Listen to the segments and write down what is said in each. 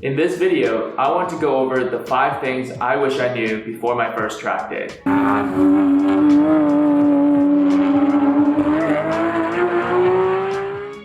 In this video, I want to go over the 5 things I wish I knew before my first track day.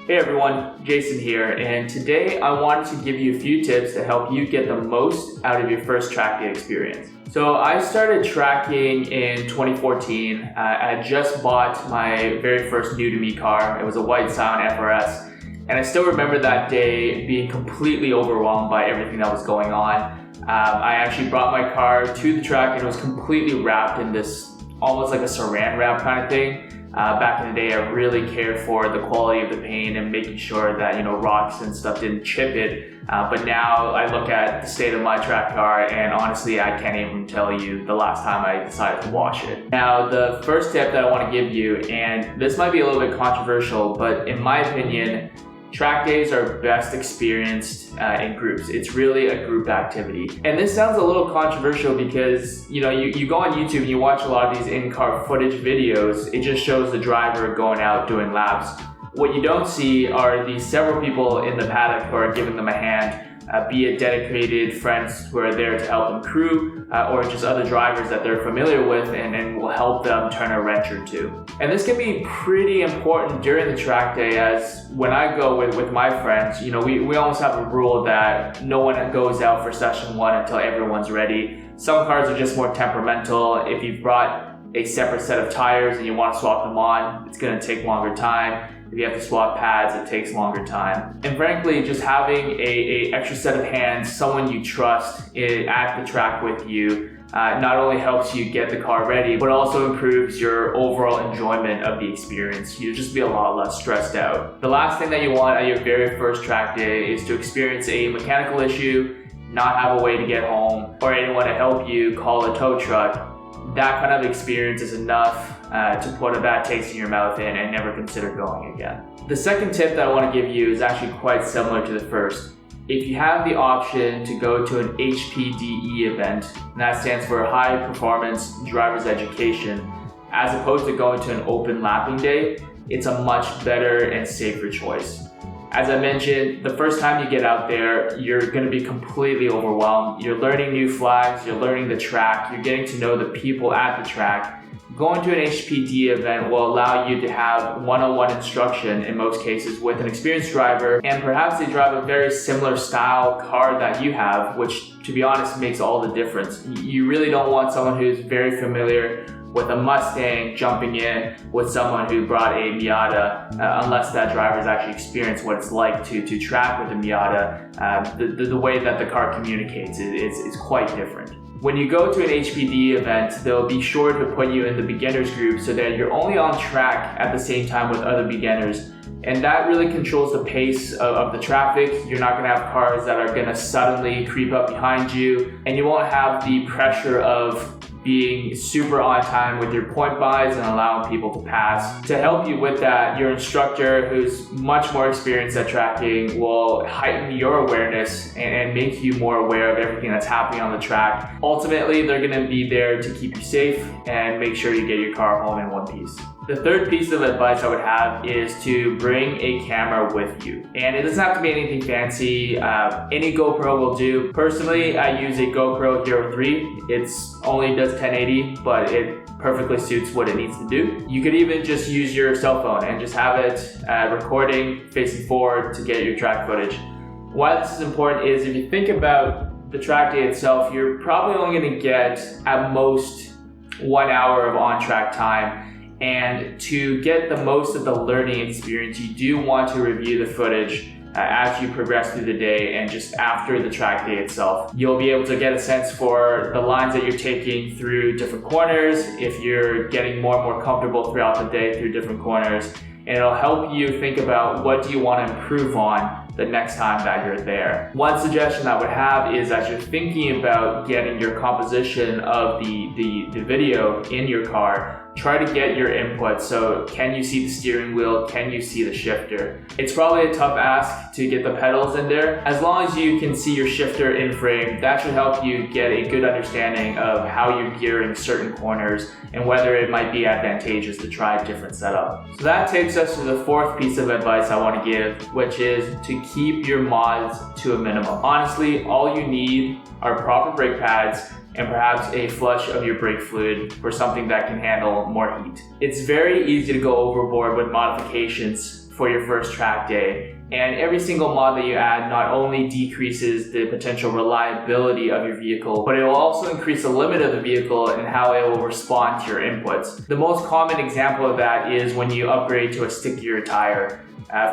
Hey everyone, Jason here, and today I wanted to give you a few tips to help you get the most out of your first track day experience. So I started tracking in 2014. I just bought my very first new to me car. It was a white Scion FRS. And I still remember that day being completely overwhelmed by everything that was going on. I actually brought my car to the track and it was completely wrapped in this almost like a saran wrap kind of thing. Back in the day, I really cared for the quality of the paint and making sure that, rocks and stuff didn't chip it. But now I look at the state of my track car and honestly, I can't even tell you the last time I decided to wash it. Now, the first tip that I want to give you, and this might be a little bit controversial, but in my opinion, track days are best experienced in groups. It's really a group activity. And this sounds a little controversial because, you go on YouTube and you watch a lot of these in-car footage videos. It just shows the driver going out doing laps. What you don't see are the several people in the paddock who are giving them a hand, be it dedicated friends who are there to help them crew, or just other drivers that they're familiar with and will help them turn a wrench or two. And this can be pretty important during the track day, as when I go with my friends, we almost have a rule that no one goes out for session 1 until everyone's ready. Some cars are just more temperamental. If you've brought a separate set of tires and you want to swap them on, it's going to take longer time. If you have to swap pads, it takes longer time. And frankly, just having a extra set of hands, someone you trust at the track with you, not only helps you get the car ready, but also improves your overall enjoyment of the experience. You'll just be a lot less stressed out. The last thing that you want at your very first track day is to experience a mechanical issue, not have a way to get home, or anyone to help you call a tow truck. That kind of experience is enough to put a bad taste in your mouth and never consider going again. The second tip that I want to give you is actually quite similar to the first. If you have the option to go to an HPD event, and that stands for High Performance Driver's Education, as opposed to going to an open lapping day, it's a much better and safer choice. As I mentioned, the first time you get out there, you're going to be completely overwhelmed. You're learning new flags, you're learning the track, you're getting to know the people at the track. Going to an HPD event will allow you to have one-on-one instruction in most cases with an experienced driver, and perhaps they drive a very similar style car that you have, which to be honest makes all the difference. You really don't want someone who's very familiar with a Mustang jumping in with someone who brought a Miata, unless that driver's actually experienced what it's like to track with a Miata. The way that the car communicates is quite different. When you go to an HPD event, they'll be sure to put you in the beginners group so that you're only on track at the same time with other beginners. And that really controls the pace of the traffic. You're not gonna have cars that are gonna suddenly creep up behind you, and you won't have the pressure of being super on time with your point buys and allowing people to pass. To help you with that, your instructor, who's much more experienced at tracking, will heighten your awareness and make you more aware of everything that's happening on the track. Ultimately, they're gonna be there to keep you safe and make sure you get your car home in one piece. The third piece of advice I would have is to bring a camera with you. And it doesn't have to be anything fancy. Any GoPro will do. Personally, I use a GoPro Hero 3. It only does 1080, but it perfectly suits what it needs to do. You could even just use your cell phone and just have it recording facing forward to get your track footage. Why this is important is if you think about the track day itself, you're probably only going to get at most 1 hour of on-track time. And to get the most of the learning experience, you do want to review the footage as you progress through the day and just after the track day itself. You'll be able to get a sense for the lines that you're taking through different corners, if you're getting more and more comfortable throughout the day through different corners, and it'll help you think about what do you want to improve on the next time that you're there. One suggestion I would have is as you're thinking about getting your composition of the video in your car, try to get your input. So can you see the steering wheel? Can you see the shifter? It's probably a tough ask to get the pedals in there. As long as you can see your shifter in frame, that should help you get a good understanding of how you're gearing certain corners and whether it might be advantageous to try a different setup. So that takes us to the fourth piece of advice I want to give, which is to keep your mods to a minimum. Honestly, all you need are proper brake pads and perhaps a flush of your brake fluid for something that can handle more heat. It's very easy to go overboard with modifications for your first track day, and every single mod that you add not only decreases the potential reliability of your vehicle, but it will also increase the limit of the vehicle and how it will respond to your inputs. The most common example of that is when you upgrade to a stickier tire.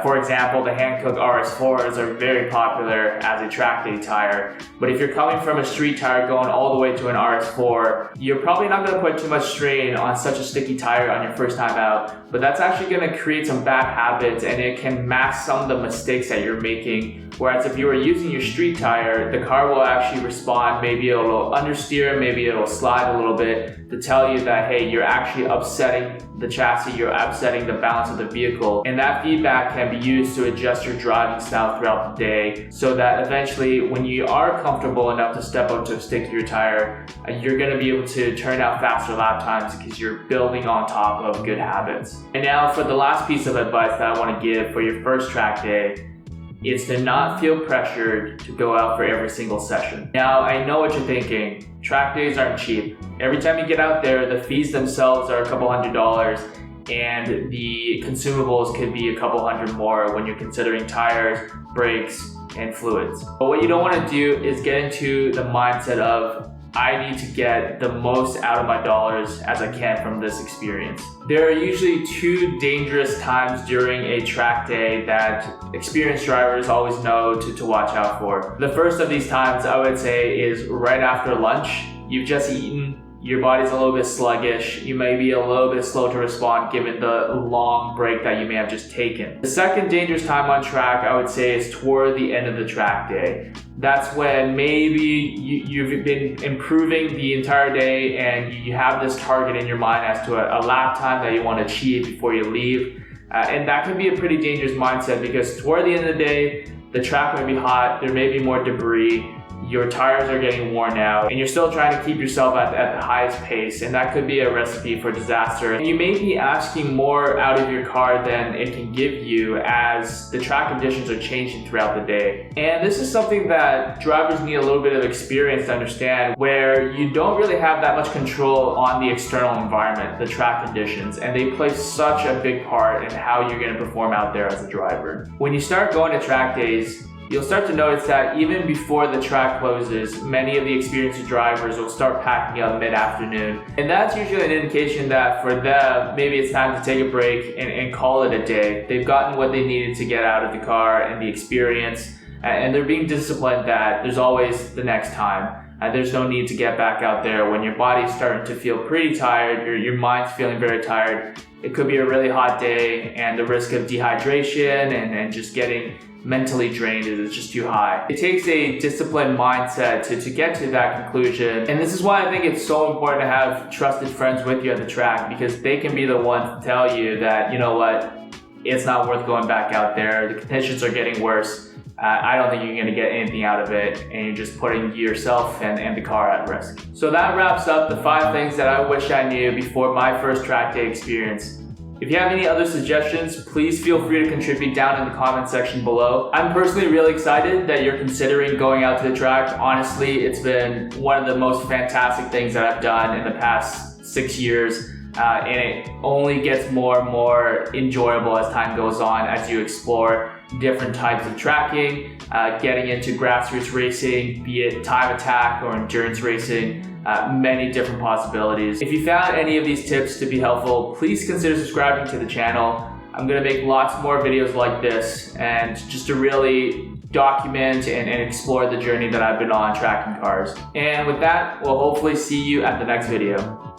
For example, the Hankook RS4s are very popular as a track day tire, but if you're coming from a street tire going all the way to an RS4, you're probably not going to put too much strain on such a sticky tire on your first time out, but that's actually going to create some bad habits and it can mask some of the mistakes that you're making. Whereas if you are using your street tire, the car will actually respond. Maybe it'll understeer, maybe it'll slide a little bit to tell you that, hey, you're actually upsetting the chassis, you're upsetting the balance of the vehicle. And that feedback can be used to adjust your driving style throughout the day so that eventually when you are comfortable enough to step up to a stickier tire, you're going to be able to turn out faster lap times because you're building on top of good habits. And now for the last piece of advice that I want to give for your first track day, is to not feel pressured to go out for every single session. Now, I know what you're thinking. Track days aren't cheap. Every time you get out there, the fees themselves are a couple $100s, and the consumables could be a couple $100 more when you're considering tires, brakes, and fluids. But what you don't want to do is get into the mindset of, I need to get the most out of my dollars as I can from this experience. There are usually two dangerous times during a track day that experienced drivers always know to watch out for. The first of these times I would say is right after lunch. You've just eaten, your body's a little bit sluggish, you may be a little bit slow to respond given the long break that you may have just taken. The second dangerous time on track I would say is toward the end of the track day. That's when maybe you've been improving the entire day and you have this target in your mind as to a lap time that you want to achieve before you leave. And that can be a pretty dangerous mindset because toward the end of the day, the track may be hot, there may be more debris, your tires are getting worn out, and you're still trying to keep yourself at the highest pace, and that could be a recipe for disaster. And you may be asking more out of your car than it can give you as the track conditions are changing throughout the day. And this is something that drivers need a little bit of experience to understand, where you don't really have that much control on the external environment, the track conditions, and they play such a big part in how you're going to perform out there as a driver. When you start going to track days, you'll start to notice that even before the track closes, many of the experienced drivers will start packing up mid-afternoon. And that's usually an indication that for them, maybe it's time to take a break and call it a day. They've gotten what they needed to get out of the car and the experience, and they're being disciplined that there's always the next time. There's no need to get back out there when your body's starting to feel pretty tired, your mind's feeling very tired. It could be a really hot day and the risk of dehydration and just getting mentally drained is just too high. It takes a disciplined mindset to get to that conclusion. And this is why I think it's so important to have trusted friends with you at the track, because they can be the ones to tell you that, you know what, it's not worth going back out there. The conditions are getting worse. I don't think you're going to get anything out of it, and you're just putting yourself and the car at risk. So that wraps up the 5 things that I wish I knew before my first track day experience. If you have any other suggestions, please feel free to contribute down in the comment section below. I'm personally really excited that you're considering going out to the track. Honestly, it's been one of the most fantastic things that I've done in the past 6 years. And it only gets more and more enjoyable as time goes on, as you explore different types of tracking, getting into grassroots racing, be it time attack or endurance racing. Many different possibilities. If you found any of these tips to be helpful, please consider subscribing to the channel. I'm going to make lots more videos like this, and just to really document and explore the journey that I've been on tracking cars. And with that, we'll hopefully see you at the next video.